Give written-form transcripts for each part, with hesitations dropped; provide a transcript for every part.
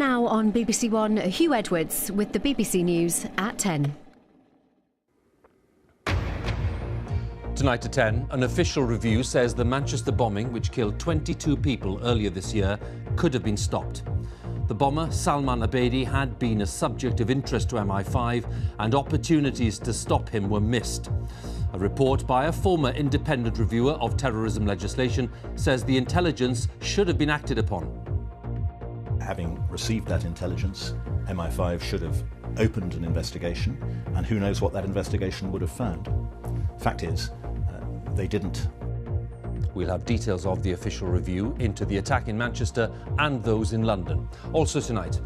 Now on BBC One, Hugh Edwards with the BBC News at 10. Tonight at 10, an official review says the Manchester bombing, which killed 22 people earlier this year, could have been stopped. The bomber, Salman Abedi, had been a subject of interest to MI5 and opportunities to stop him were missed. A report by a former independent reviewer of terrorism legislation says the intelligence should have been acted upon. Having received that intelligence, MI5 should have opened an investigation, and who knows what that investigation would have found. Fact is, they didn't. We'll have details of the official review into the attack in Manchester and those in London. Also tonight,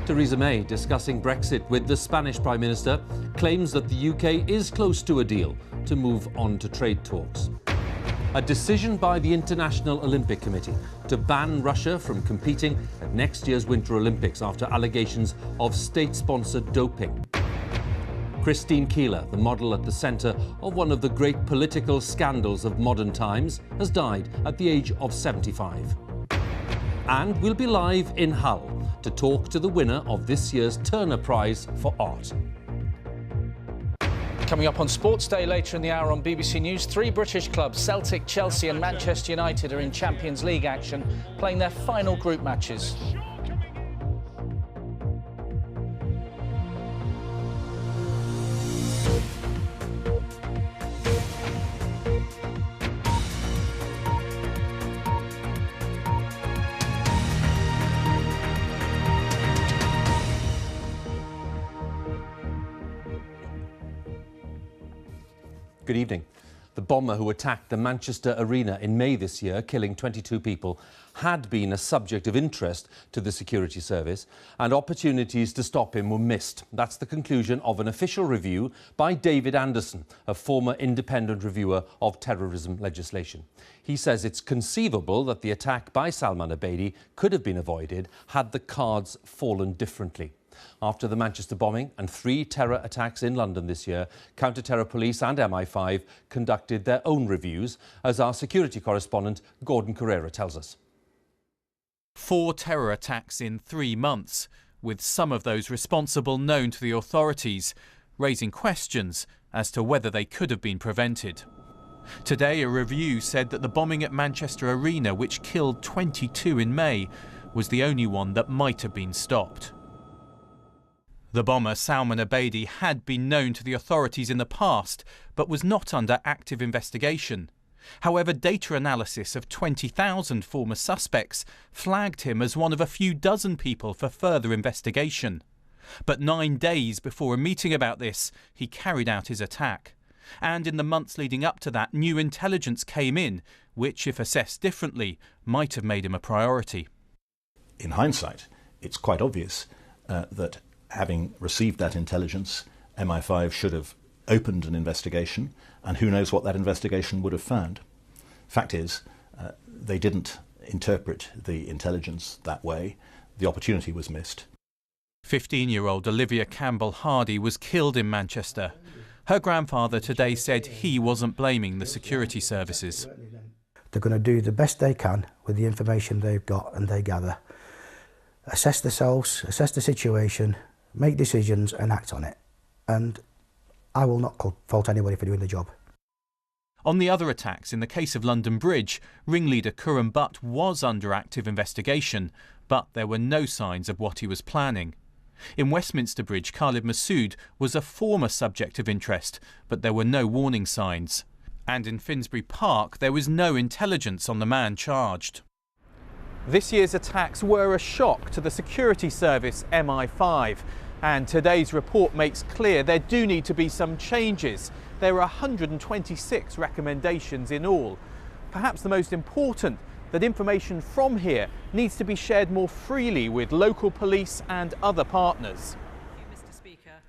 Theresa May discussing Brexit with the Spanish Prime Minister, claims that the UK is close to a deal to move on to trade talks. A decision by the International Olympic Committee to ban Russia from competing at next year's Winter Olympics after allegations of state-sponsored doping. Christine Keeler, the model at the centre of one of the great political scandals of modern times, has died at the age of 75. And we'll be live in Hull to talk to the winner of this year's Turner Prize for Art. Coming up on Sports Day later in the hour on BBC News, 3 British clubs, Celtic, Chelsea and Manchester United, are in Champions League action, playing their final group matches. Good evening. The bomber who attacked the Manchester Arena in May this year, killing 22 people, had been a subject of interest to the security service, and opportunities to stop him were missed. That's the conclusion of an official review by David Anderson, a former independent reviewer of terrorism legislation. He says it's conceivable that the attack by Salman Abedi could have been avoided had the cards fallen differently. After the Manchester bombing and 3 terror attacks in London this year, counter-terror police and MI5 conducted their own reviews, as our security correspondent Gordon Carrera tells us. 4 terror attacks in 3 months, with some of those responsible known to the authorities, raising questions as to whether they could have been prevented. Today, a review said that the bombing at Manchester Arena, which killed 22 in May, was the only one that might have been stopped. The bomber, Salman Abedi, had been known to the authorities in the past, but was not under active investigation. However, data analysis of 20,000 former suspects flagged him as one of a few dozen people for further investigation. But 9 days before a meeting about this, he carried out his attack. And in the months leading up to that, new intelligence came in, which, if assessed differently, might have made him a priority. In hindsight, it's quite obvious that having received that intelligence, MI5 should have opened an investigation, and who knows what that investigation would have found. Fact is, they didn't interpret the intelligence that way. The opportunity was missed. 15-year-old Olivia Campbell-Hardy was killed in Manchester. Her grandfather today said he wasn't blaming the security services. They're going to do the best they can with the information they've got and they gather. Assess themselves, assess the situation, make decisions and act on it. And I will not fault anybody for doing the job. On the other attacks, in the case of London Bridge, ringleader Khurram Butt was under active investigation, but there were no signs of what he was planning. In Westminster Bridge, Khalid Masood was a former subject of interest, but there were no warning signs. And in Finsbury Park, there was no intelligence on the man charged. This year's attacks were a shock to the security service MI5. And today's report makes clear there do need to be some changes. There are 126 recommendations in all. Perhaps the most important, that information from here needs to be shared more freely with local police and other partners.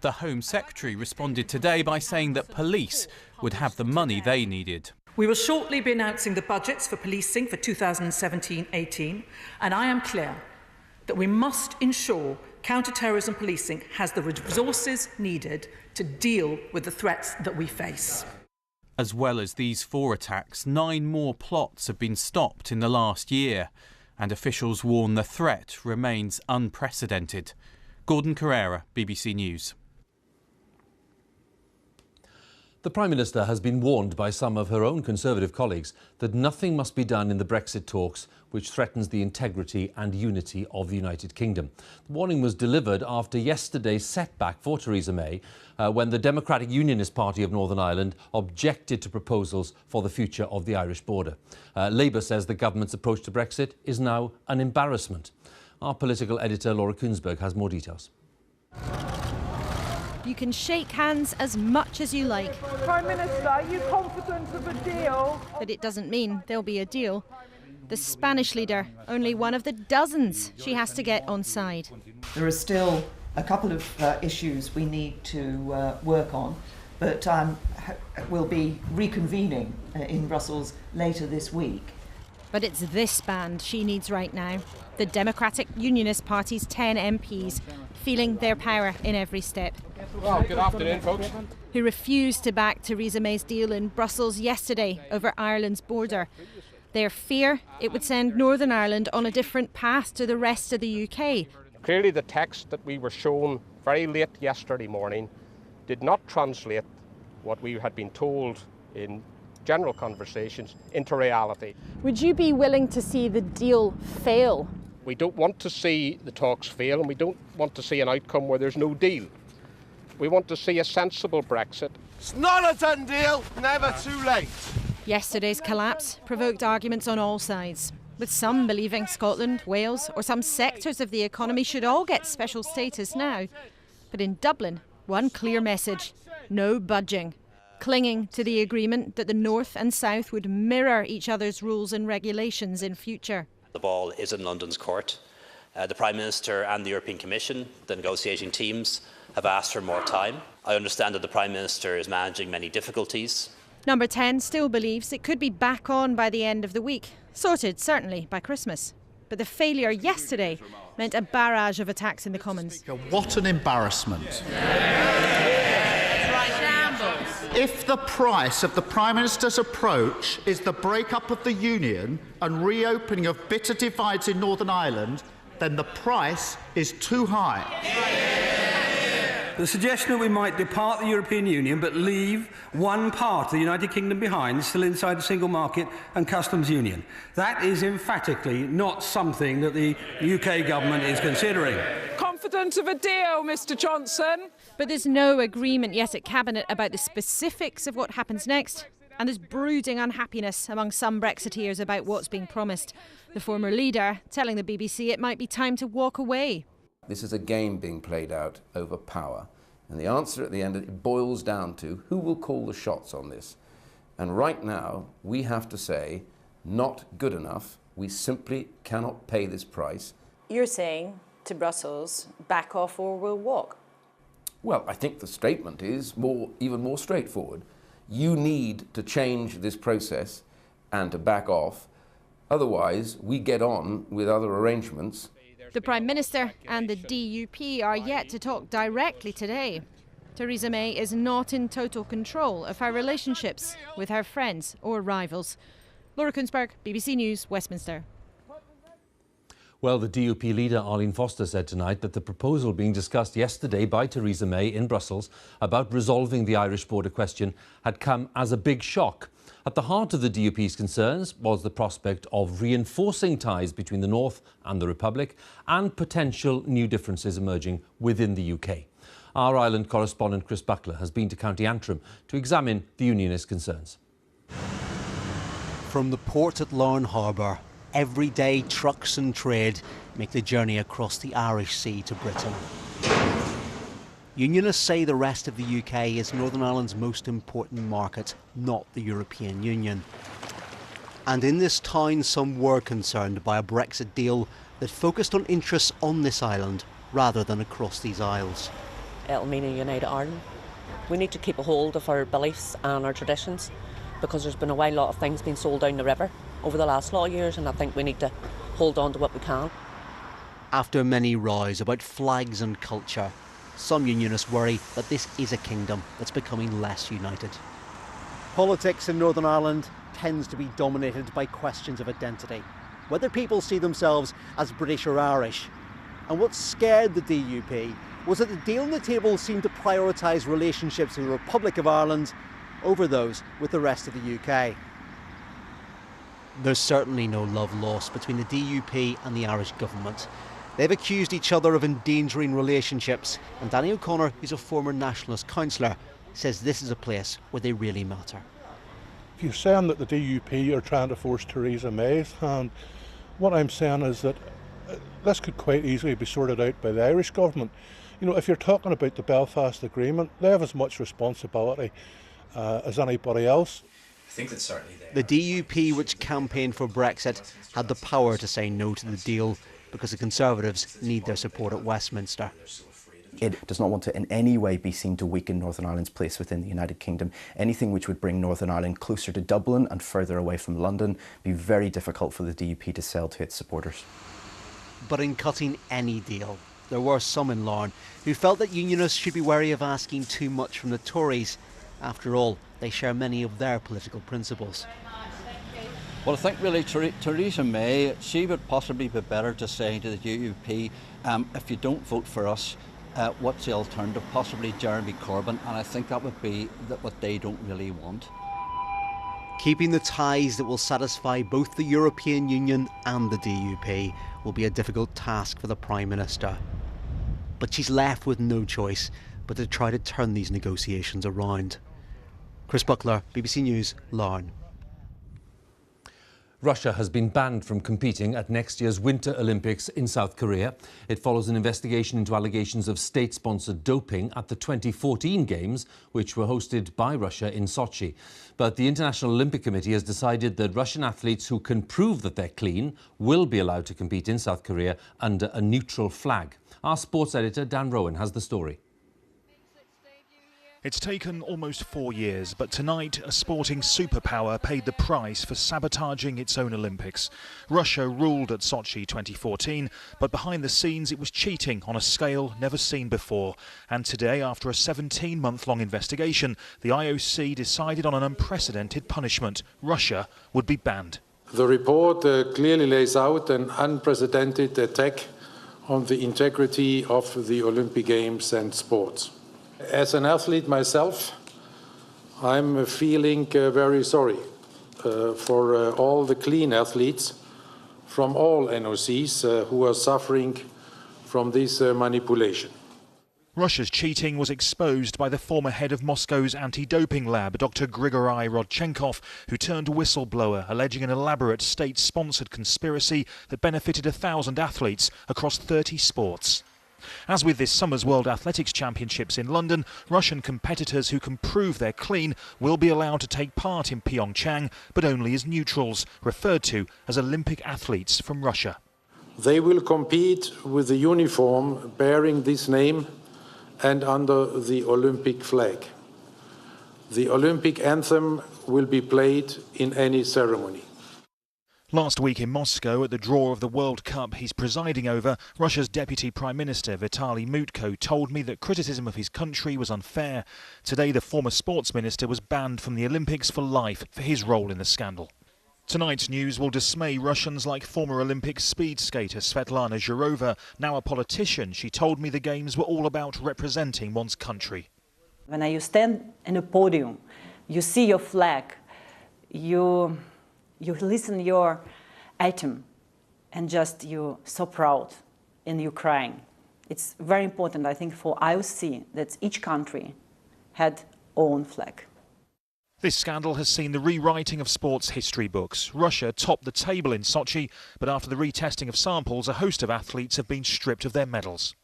The Home Secretary responded today by saying that police would have the money they needed. We will shortly be announcing the budgets for policing for 2017-18, and I am clear that we must ensure counter-terrorism policing has the resources needed to deal with the threats that we face. As well as these 4 attacks, 9 more plots have been stopped in the last year. and officials warn the threat remains unprecedented. Gordon Carrera, BBC News. The Prime Minister has been warned by some of her own Conservative colleagues that nothing must be done in the Brexit talks which threatens the integrity and unity of the United Kingdom. The warning was delivered after yesterday's setback for Theresa May when the Democratic Unionist Party of Northern Ireland objected to proposals for the future of the Irish border. Labour says the government's approach to Brexit is now an embarrassment. Our political editor Laura Kunsberg has more details. You can shake hands as much as you like. Prime Minister, are you confident of a deal? But it doesn't mean there'll be a deal. The Spanish leader, only one of the dozens she has to get on side. There are still a couple of issues we need to work on, but we'll be reconvening in Brussels later this week. But it's this band she needs right now. The Democratic Unionist Party's 10 MPs, feeling their power in every step. Well, good afternoon, folks. Who refused to back Theresa May's deal in Brussels yesterday over Ireland's border. Their fear it would send Northern Ireland on a different path to the rest of the UK. Clearly the text that we were shown very late yesterday morning did not translate what we had been told in general conversations into reality. Would you be willing to see the deal fail? We don't want to see the talks fail, and we don't want to see an outcome where there's no deal. We want to see a sensible Brexit. It's not a done deal, never too late. Yesterday's collapse provoked arguments on all sides, with some believing Scotland, Wales or some sectors of the economy should all get special status now. But in Dublin, one clear message: no budging. Clinging to the agreement that the North and South would mirror each other's rules and regulations in future. The ball is in London's court. The Prime Minister and the European Commission, the negotiating teams, have asked for more time. I understand that the Prime Minister is managing many difficulties. Number 10 still believes it could be back on by the end of the week. Sorted, certainly, by Christmas. But the failure yesterday meant a barrage of attacks in the Commons. What an embarrassment. If the price of the Prime Minister's approach is the break-up of the Union and reopening of bitter divides in Northern Ireland, then the price is too high. The suggestion that we might depart the European Union but leave one part of the United Kingdom behind, still inside the single market and customs union, that is emphatically not something that the UK government is considering. Confident of a deal, Mr Johnson? But there's no agreement yet at Cabinet about the specifics of what happens next. And there's brooding unhappiness among some Brexiteers about what's being promised. The former leader telling the BBC it might be time to walk away. This is a game being played out over power. And the answer at the end, it boils down to who will call the shots on this. And right now, we have to say, not good enough. We simply cannot pay this price. You're saying to Brussels, back off or we'll walk? Well, I think the statement is even more straightforward. You need to change this process and to back off. Otherwise, we get on with other arrangements. The Prime Minister and the DUP are yet to talk directly today. Theresa May is not in total control of her relationships with her friends or rivals. Laura Kunsberg, BBC News, Westminster. Well, the DUP leader Arlene Foster said tonight that the proposal being discussed yesterday by Theresa May in Brussels about resolving the Irish border question had come as a big shock. At the heart of the DUP's concerns was the prospect of reinforcing ties between the North and the Republic and potential new differences emerging within the UK. Our Ireland correspondent Chris Buckler has been to County Antrim to examine the Unionist concerns. From the port at Larne Harbour, everyday trucks and trade make the journey across the Irish Sea to Britain. Unionists say the rest of the UK is Northern Ireland's most important market, not the European Union. And in this town, some were concerned by a Brexit deal that focused on interests on this island rather than across these isles. It'll mean a united Ireland. We need to keep a hold of our beliefs and our traditions, because there's been a lot of things being sold down the river over the last lot of years, and I think we need to hold on to what we can. After many rows about flags and culture, some unionists worry that this is a kingdom that's becoming less united. Politics in Northern Ireland tends to be dominated by questions of identity. whether people see themselves as British or Irish. And what scared the DUP was that the deal on the table seemed to prioritise relationships with the Republic of Ireland over those with the rest of the UK. There's certainly no love lost between the DUP and the Irish government. They've accused each other of endangering relationships, and Danny O'Connor, who's a former Nationalist councillor, says this is a place where they really matter. If you're saying that the DUP are trying to force Theresa May's hand, what I'm saying is that this could quite easily be sorted out by the Irish government. You know, if you're talking about the Belfast Agreement, they have as much responsibility as anybody else. I think that certainly the DUP, which campaigned for Brexit, had the power to say no to the deal because the Conservatives need their support at Westminster. It does not want to in any way be seen to weaken Northern Ireland's place within the United Kingdom. Anything which would bring Northern Ireland closer to Dublin and further away from London would be very difficult for the DUP to sell to its supporters. But in cutting any deal, there were some in Larne who felt that unionists should be wary of asking too much from the Tories. After all, they share many of their political principles. Well, I think really Theresa May, she would possibly be better to say to the DUP, if you don't vote for us, what's the alternative? Possibly Jeremy Corbyn, and I think that would be what they don't really want. Keeping the ties that will satisfy both the European Union and the DUP will be a difficult task for the Prime Minister. But she's left with no choice but to try to turn these negotiations around. Chris Buckler, BBC News, Larne. Russia has been banned from competing at next year's Winter Olympics in South Korea. It follows an investigation into allegations of state-sponsored doping at the 2014 Games, which were hosted by Russia in Sochi. But the International Olympic Committee has decided that Russian athletes who can prove that they're clean will be allowed to compete in South Korea under a neutral flag. Our sports editor, Dan Rowan, has the story. It's taken almost 4 years, but tonight a sporting superpower paid the price for sabotaging its own Olympics. Russia ruled at Sochi 2014, but behind the scenes it was cheating on a scale never seen before. And today, after a 17-month-long investigation, the IOC decided on an unprecedented punishment. Russia would be banned. The report clearly lays out an unprecedented attack on the integrity of the Olympic Games and sports. As an athlete myself, I'm feeling very sorry for all the clean athletes from all NOCs who are suffering from this manipulation. Russia's cheating was exposed by the former head of Moscow's anti-doping lab, Dr. Grigory Rodchenkov, who turned whistleblower, alleging an elaborate state-sponsored conspiracy that benefited 1,000 athletes across 30 sports. As with this summer's World Athletics Championships in London, Russian competitors who can prove they're clean will be allowed to take part in Pyeongchang, but only as neutrals, referred to as Olympic athletes from Russia. They will compete with the uniform bearing this name and under the Olympic flag. The Olympic anthem will be played in any ceremony. Last week in Moscow, at the draw of the World Cup he's presiding over, Russia's Deputy Prime Minister Vitaly Mutko told me that criticism of his country was unfair. Today, the former sports minister was banned from the Olympics for life for his role in the scandal. Tonight's news will dismay Russians like former Olympic speed skater Svetlana Zhirova. Now a politician, she told me the Games were all about representing one's country. When you stand in a podium, you see your flag, you listen your anthem, and just you're so proud and you're crying. It's very important, I think, for IOC that each country had own flag. This scandal has seen the rewriting of sports history books. Russia topped the table in Sochi, but after the retesting of samples, a host of athletes have been stripped of their medals.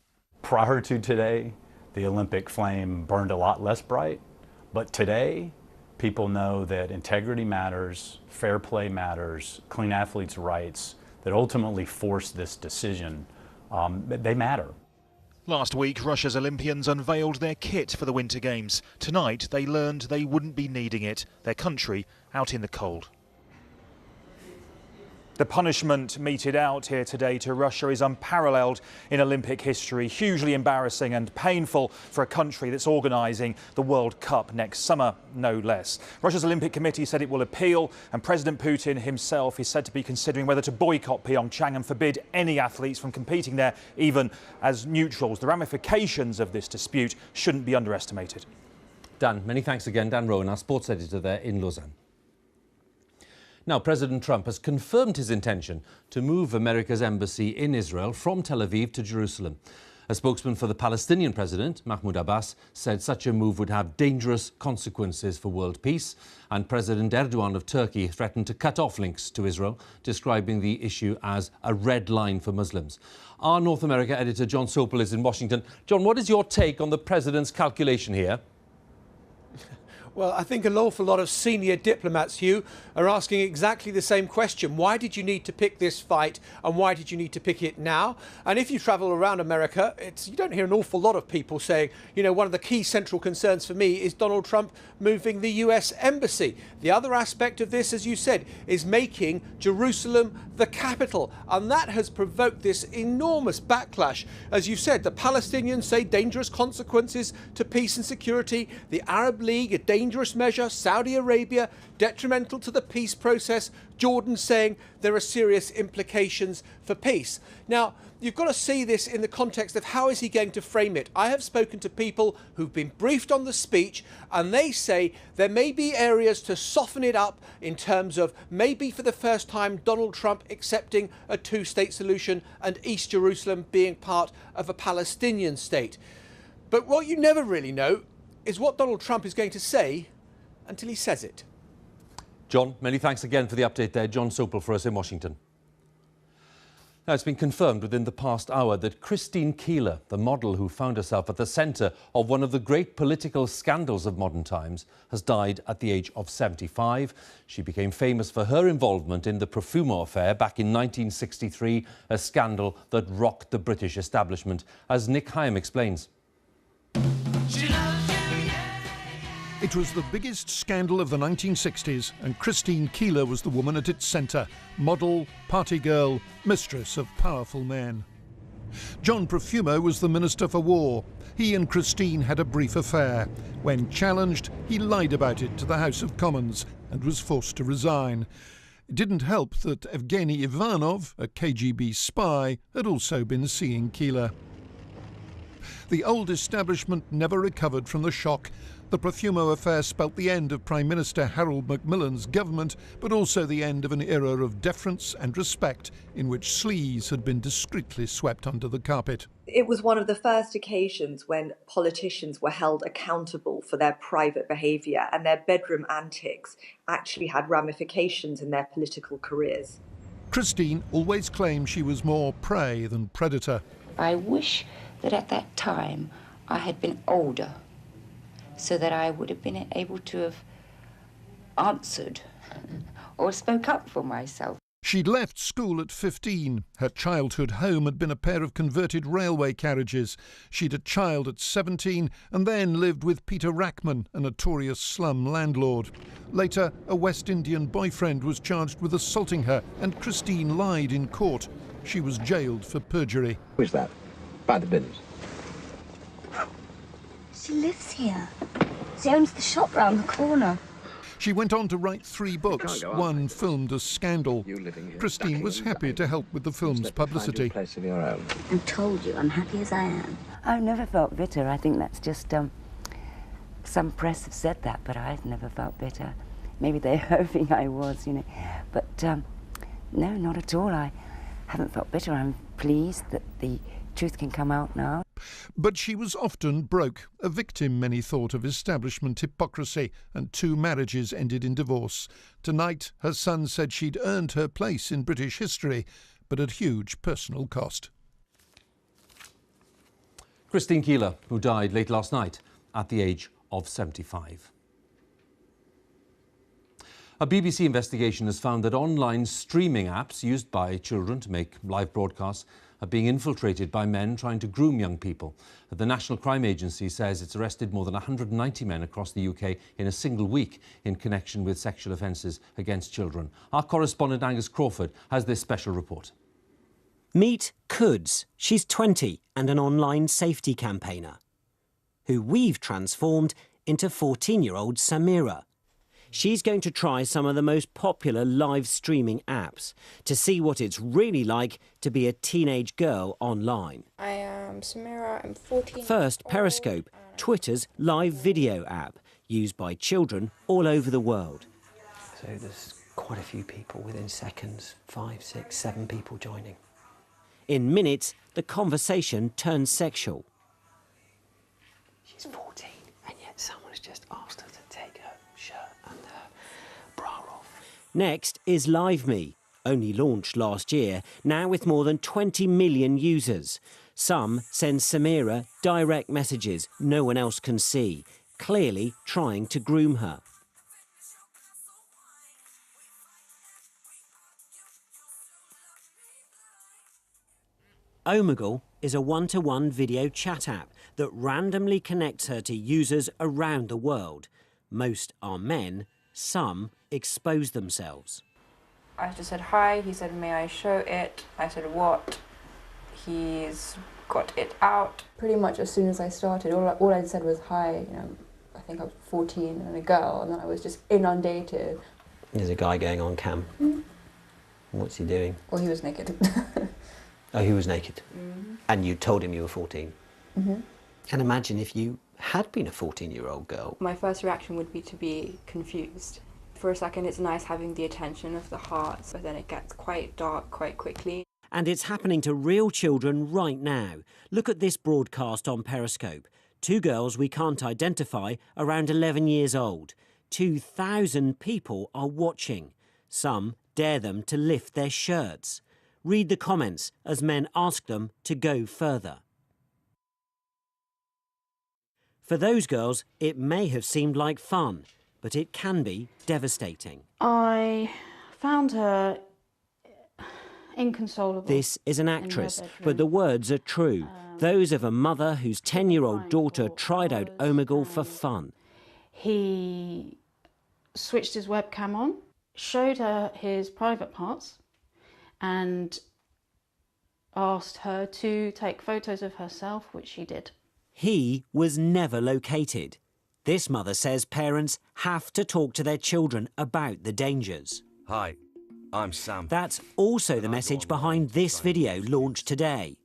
Prior to today, the Olympic flame burned a lot less bright, but today, people know that integrity matters, fair play matters, clean athletes' rights that ultimately force this decision, they matter. Last week, Russia's Olympians unveiled their kit for the Winter Games. Tonight, they learned they wouldn't be needing it, their country out in the cold. The punishment meted out here today to Russia is unparalleled in Olympic history, hugely embarrassing and painful for a country that's organising the World Cup next summer, no less. Russia's Olympic Committee said it will appeal, and President Putin himself is said to be considering whether to boycott Pyeongchang and forbid any athletes from competing there, even as neutrals. The ramifications of this dispute shouldn't be underestimated. Dan, many thanks again. Dan Rowan, our sports editor there in Lausanne. Now, President Trump has confirmed his intention to move America's embassy in Israel from Tel Aviv to Jerusalem. A spokesman for the Palestinian president, Mahmoud Abbas, said such a move would have dangerous consequences for world peace, and President Erdogan of Turkey threatened to cut off links to Israel, describing the issue as a red line for Muslims. Our North America editor, John Sopel, is in Washington. John, what is your take on the president's calculation here? Well, I think an awful lot of senior diplomats, Hugh, are asking exactly the same question. Why did you need to pick this fight, and why did you need to pick it now? And if you travel around America, you don't hear an awful lot of people saying, you know, one of the key central concerns for me is Donald Trump moving the US embassy. The other aspect of this, as you said, is making Jerusalem the capital. And that has provoked this enormous backlash. As you said, the Palestinians say dangerous consequences to peace and security. The Arab League, a dangerous measure. Saudi Arabia, detrimental to the peace process. Jordan saying there are serious implications for peace. Now, you've got to see this in the context of how is he going to frame it. I have spoken to people who've been briefed on the speech, and they say there may be areas to soften it up in terms of maybe for the first time Donald Trump accepting a two-state solution and East Jerusalem being part of a Palestinian state. But what you never really know is what Donald Trump is going to say until he says it. John, many thanks again for the update there. John Sopel for us in Washington. Now, it's been confirmed within the past hour that Christine Keeler, the model who found herself at the centre of one of the great political scandals of modern times, has died at the age of 75. She became famous for her involvement in the Profumo affair back in 1963, a scandal that rocked the British establishment, as Nick Hyam explains. It was the biggest scandal of the 1960s, and Christine Keeler was the woman at its centre. Model, party girl, mistress of powerful men. John Profumo was the Minister for War. He and Christine had a brief affair. When challenged, he lied about it to the House of Commons and was forced to resign. It didn't help that Evgeny Ivanov, a KGB spy, had also been seeing Keeler. The old establishment never recovered from the shock. The Profumo affair spelt the end of Prime Minister Harold Macmillan's government, but also the end of an era of deference and respect in which sleaze had been discreetly swept under the carpet. It was one of the first occasions when politicians were held accountable for their private behaviour, and their bedroom antics actually had ramifications in their political careers. Christine always claimed she was more prey than predator. I wish that at that time I had been older, so that I would have been able to have answered or spoke up for myself. She'd left school at 15. Her childhood home had been a pair of converted railway carriages. She'd a child at 17 and then lived with Peter Rackman, a notorious slum landlord. Later, a West Indian boyfriend was charged with assaulting her, and Christine lied in court. She was jailed for perjury. Who is that? By the business. She lives here. She owns the shop round the corner. She went on to write 3 books, one filmed as Scandal. Christine was happy to help with the film's publicity. I told you, I'm happy as I am. I've never felt bitter. I think that's just, some press have said that, but I've never felt bitter. Maybe they're hoping I was, you know. But no, not at all. I haven't felt bitter. I'm pleased that the truth can come out now. But she was often broke, a victim, many thought, of establishment hypocrisy, and 2 marriages ended in divorce. Tonight, her son said she'd earned her place in British history, but at huge personal cost. Christine Keeler, who died late last night at the age of 75. A BBC investigation has found that online streaming apps used by children to make live broadcasts are being infiltrated by men trying to groom young people. The National Crime Agency says it's arrested more than 190 men across the UK in a single week in connection with sexual offences against children. Our correspondent Angus Crawford has this special report. Meet Kuds. She's 20 and an online safety campaigner, who we've transformed into 14-year-old Samira. She's going to try some of the most popular live streaming apps to see what it's really like to be a teenage girl online. I am Samira, I'm 14. First, Periscope, Twitter's live video app, used by children all over the world. So there's quite a few people within seconds, 5, 6, 7 people joining. In minutes, the conversation turns sexual. She's 14, and yet someone's just asked her to take her shirt and her bra off. Next is LiveMe, only launched last year, now with more than 20 million users. Some send Samira direct messages no one else can see, clearly trying to groom her. Omegle is a one-to-one video chat app that randomly connects her to users around the world. Most are men, some expose themselves. I just said hi, he said, may I show it? I said, what? He's got it out. Pretty much as soon as I started, all I said was hi, I think I was 14 and a girl, and then I was just inundated. There's a guy going on cam. Mm. What's he doing? Well, he was naked. Oh, he was naked. Mm-hmm. And you told him you were 14. Mm-hmm. And imagine if you had been a 14-year-old girl. My first reaction would be to be confused. For a second, it's nice having the attention of the heart, but then it gets quite dark quite quickly. And it's happening to real children right now. Look at this broadcast on Periscope. 2 girls we can't identify, around 11 years old. 2,000 people are watching. Some dare them to lift their shirts. Read the comments as men ask them to go further. For those girls, it may have seemed like fun, but it can be devastating. I found her inconsolable. This is an actress, but the words are true. Those of a mother whose 10-year-old daughter tried out Omegle for fun. He switched his webcam on, showed her his private parts, and asked her to take photos of herself, which she did. He was never located. This mother says parents have to talk to their children about the dangers. Hi, I'm Sam. That's also the message behind this video launched today.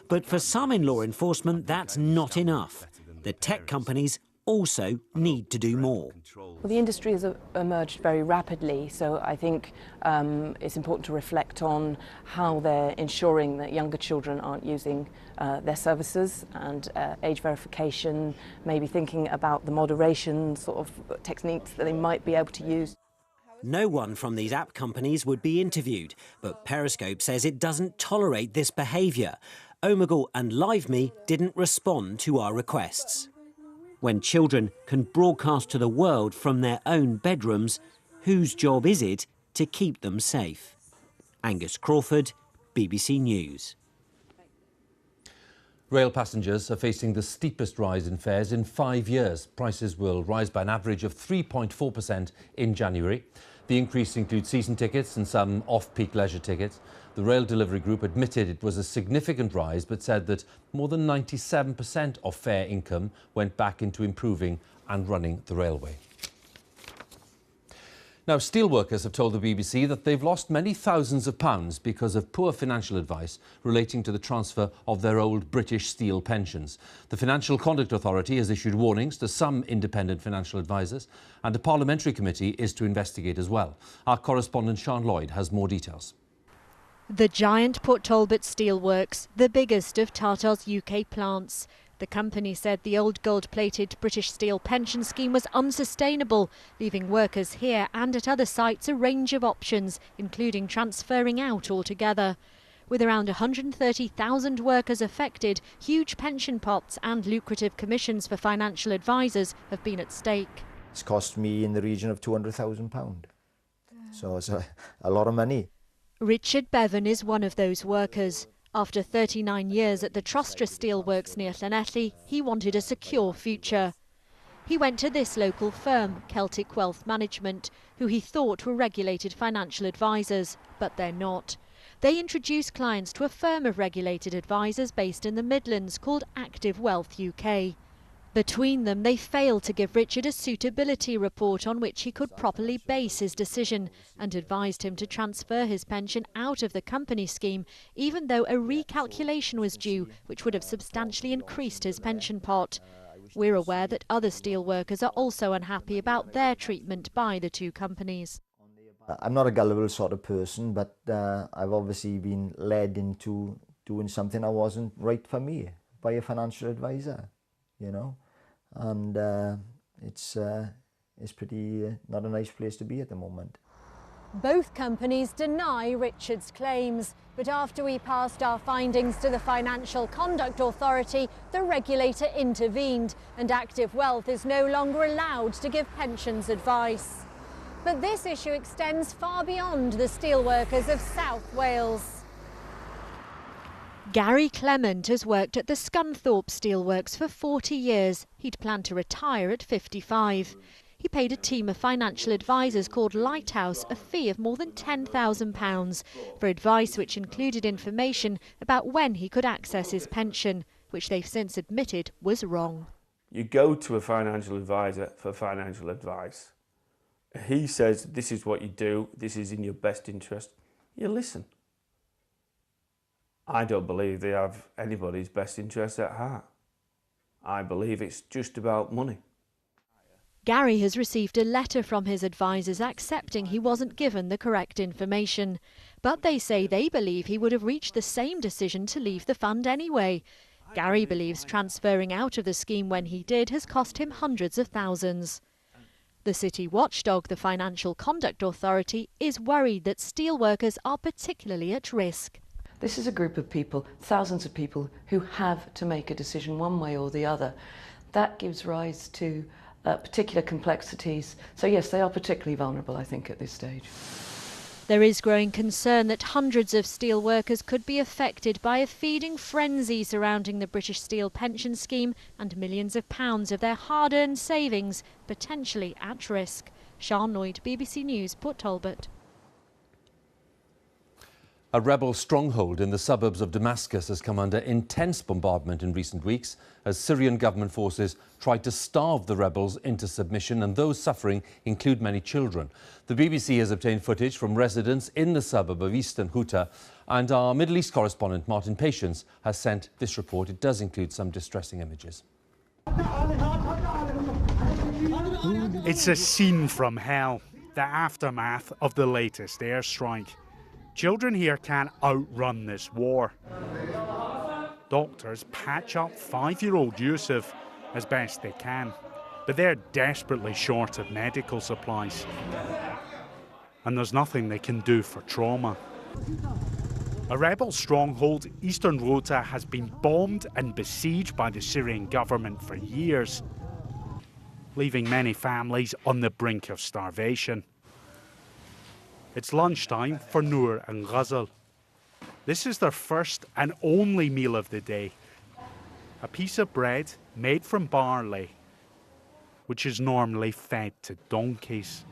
But for some in law enforcement, that's not enough. The tech companies also need to do more. Well, the industry has emerged very rapidly, so I think it's important to reflect on how they're ensuring that younger children aren't using their services and age verification, maybe thinking about the moderation sort of techniques that they might be able to use. No one from these app companies would be interviewed, but Periscope says it doesn't tolerate this behaviour. Omegle and LiveMe didn't respond to our requests. When children can broadcast to the world from their own bedrooms, whose job is it to keep them safe? Angus Crawford, BBC News. Rail passengers are facing the steepest rise in fares in 5 years. Prices will rise by an average of 3.4% in January. The increase includes season tickets and some off-peak leisure tickets. The Rail Delivery Group admitted it was a significant rise, but said that more than 97% of fare income went back into improving and running the railway. Now, steelworkers have told the BBC that they've lost many thousands of pounds because of poor financial advice relating to the transfer of their old British steel pensions. The Financial Conduct Authority has issued warnings to some independent financial advisors, and a parliamentary committee is to investigate as well. Our correspondent Sean Lloyd has more details. The giant Port Talbot Steelworks, the biggest of Tata's UK plants. The company said the old gold-plated British Steel pension scheme was unsustainable, leaving workers here and at other sites a range of options, including transferring out altogether. With around 130,000 workers affected, huge pension pots and lucrative commissions for financial advisors have been at stake. It's cost me in the region of £200,000. So it's a lot of money. Richard Bevan is one of those workers. After 39 years at the Trustra Steelworks near Llanelli, he wanted a secure future. He went to this local firm, Celtic Wealth Management, who he thought were regulated financial advisors, but they're not. They introduced clients to a firm of regulated advisors based in the Midlands called Active Wealth UK. Between them, they failed to give Richard a suitability report on which he could properly base his decision, and advised him to transfer his pension out of the company scheme, even though a recalculation was due, which would have substantially increased his pension pot. We're aware that other steelworkers are also unhappy about their treatment by the two companies. I'm not a gullible sort of person, but I've obviously been led into doing something that wasn't right for me by a financial advisor, you know, and it's pretty not a nice place to be at the moment. Both companies deny Richard's claims, but after we passed our findings to the Financial Conduct Authority, the regulator intervened, and Active Wealth is no longer allowed to give pensions advice. But this issue extends far beyond the steelworkers of South Wales. Gary Clement has worked at the Scunthorpe Steelworks for 40 years. He'd planned to retire at 55. He paid a team of financial advisors called Lighthouse a fee of more than £10,000 for advice which included information about when he could access his pension, which they've since admitted was wrong. You go to a financial advisor for financial advice. He says, this is what you do, this is in your best interest. You listen. I don't believe they have anybody's best interest at heart. I believe it's just about money. Gary has received a letter from his advisors accepting he wasn't given the correct information. But they say they believe he would have reached the same decision to leave the fund anyway. Gary believes transferring out of the scheme when he did has cost him hundreds of thousands. The city watchdog, the Financial Conduct Authority, is worried that steelworkers are particularly at risk. This is a group of people, thousands of people, who have to make a decision one way or the other. That gives rise to particular complexities. So yes, they are particularly vulnerable, I think, at this stage. There is growing concern that hundreds of steel workers could be affected by a feeding frenzy surrounding the British Steel pension scheme, and millions of pounds of their hard-earned savings potentially at risk. Sian Lloyd, BBC News, Port Talbot. A rebel stronghold in the suburbs of Damascus has come under intense bombardment in recent weeks as Syrian government forces tried to starve the rebels into submission, and those suffering include many children. The BBC has obtained footage from residents in the suburb of Eastern Ghouta, and our Middle East correspondent Martin Patience has sent this report. It does include some distressing images. It's a scene from hell, the aftermath of the latest airstrike. Children here can't outrun this war. Doctors patch up 5-year-old Yusuf as best they can, but they're desperately short of medical supplies. And there's nothing they can do for trauma. A rebel stronghold, Eastern Ghouta, has been bombed and besieged by the Syrian government for years, leaving many families on the brink of starvation. It's lunchtime for Noor and Ghazal. This is their first and only meal of the day. A piece of bread made from barley, which is normally fed to donkeys.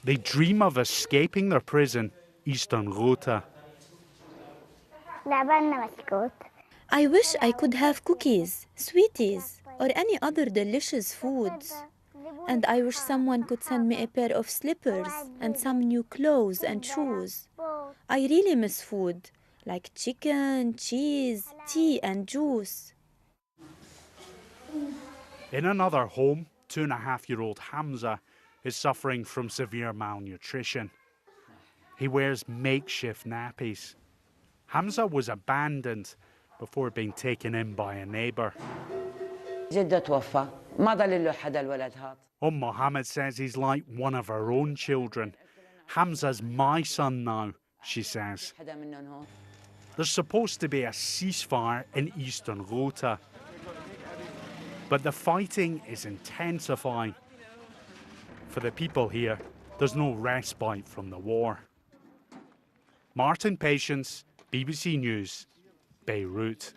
They dream of escaping their prison, Eastern Ghouta. I wish I could have cookies, sweeties, or any other delicious foods. And I wish someone could send me a pair of slippers and some new clothes and shoes. I really miss food, like chicken, cheese, tea and juice. In another home, 2.5-year-old Hamza is suffering from severe malnutrition. He wears makeshift nappies. Hamza was abandoned before being taken in by a neighbour. Mohammed says he's like one of her own children. Hamza's my son now, she says. There's supposed to be a ceasefire in Eastern Ghouta, but the fighting is intensifying. For the people here, there's no respite from the war. Martin Patience, BBC News, Beirut.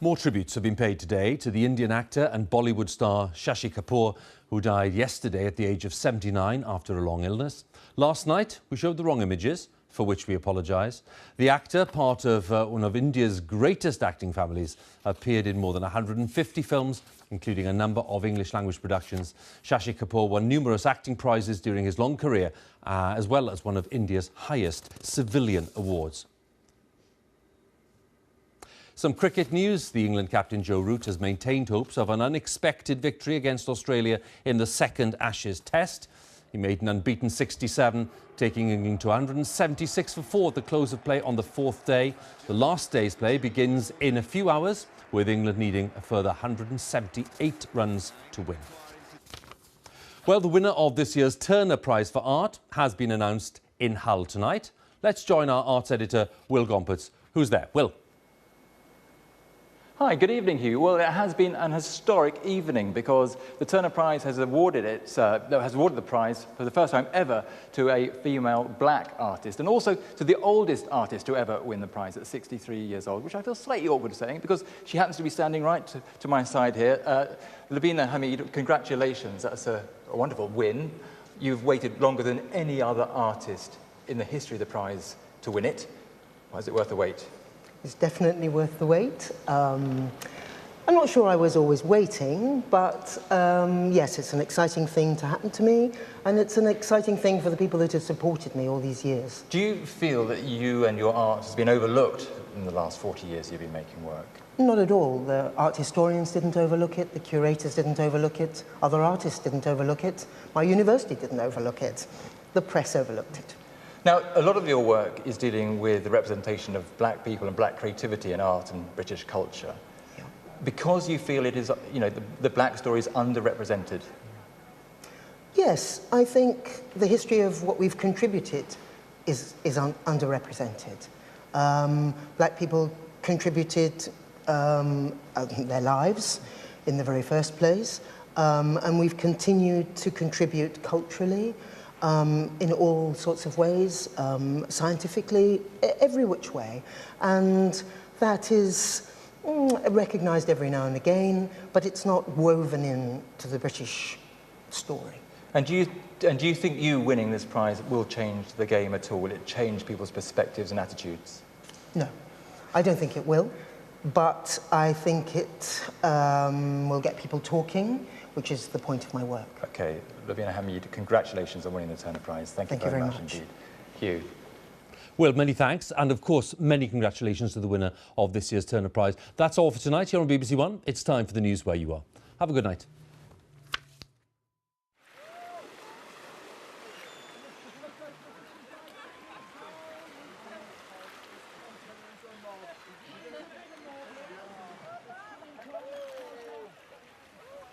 More tributes have been paid today to the Indian actor and Bollywood star Shashi Kapoor, who died yesterday at the age of 79 after a long illness. Last night, we showed the wrong images, for which we apologise. The actor, part of one of India's greatest acting families, appeared in more than 150 films, including a number of English-language productions. Shashi Kapoor won numerous acting prizes during his long career, as well as one of India's highest civilian awards. Some cricket news. The England captain Joe Root has maintained hopes of an unexpected victory against Australia in the second Ashes Test. He made an unbeaten 67, taking England to 176 for 4 at the close of play on the 4th day. The last day's play begins in a few hours, with England needing a further 178 runs to win. Well, the winner of this year's Turner Prize for Art has been announced in Hull tonight. Let's join our arts editor, Will Gompertz. Who's there? Will. Hi, good evening, Hugh. Well, it has been an historic evening because the Turner Prize has awarded the prize for the first time ever to a female black artist, and also to the oldest artist to ever win the prize at 63 years old, which I feel slightly awkward saying because she happens to be standing right to my side here. Lavina Hamid, congratulations. That's a wonderful win. You've waited longer than any other artist in the history of the prize to win it. Why is it worth the wait? It's definitely worth the wait. I'm not sure I was always waiting, but yes, it's an exciting thing to happen to me, and it's an exciting thing for the people that have supported me all these years. Do you feel that you and your art has been overlooked in the last 40 years you've been making work? Not at all. The art historians didn't overlook it, the curators didn't overlook it, other artists didn't overlook it, my university didn't overlook it, the press overlooked it. Now, a lot of your work is dealing with the representation of black people and black creativity in art and British culture. Yeah. Because you feel it is, you know, the black story is underrepresented. Yes, I think the history of what we've contributed is underrepresented. Black people contributed their lives in the very first place, and we've continued to contribute culturally, in all sorts of ways, scientifically, every which way. And that is recognised every now and again, but it's not woven into the British story. And do you think you winning this prize will change the game at all? Will it change people's perspectives and attitudes? No, I don't think it will, but I think it will get people talking, which is the point of my work. Okay, Lavina Hamid, congratulations on winning the Turner Prize. Thank you very much indeed. Hugh. Well, many thanks, and of course, many congratulations to the winner of this year's Turner Prize. That's all for tonight here on BBC One. It's time for the news where you are. Have a good night.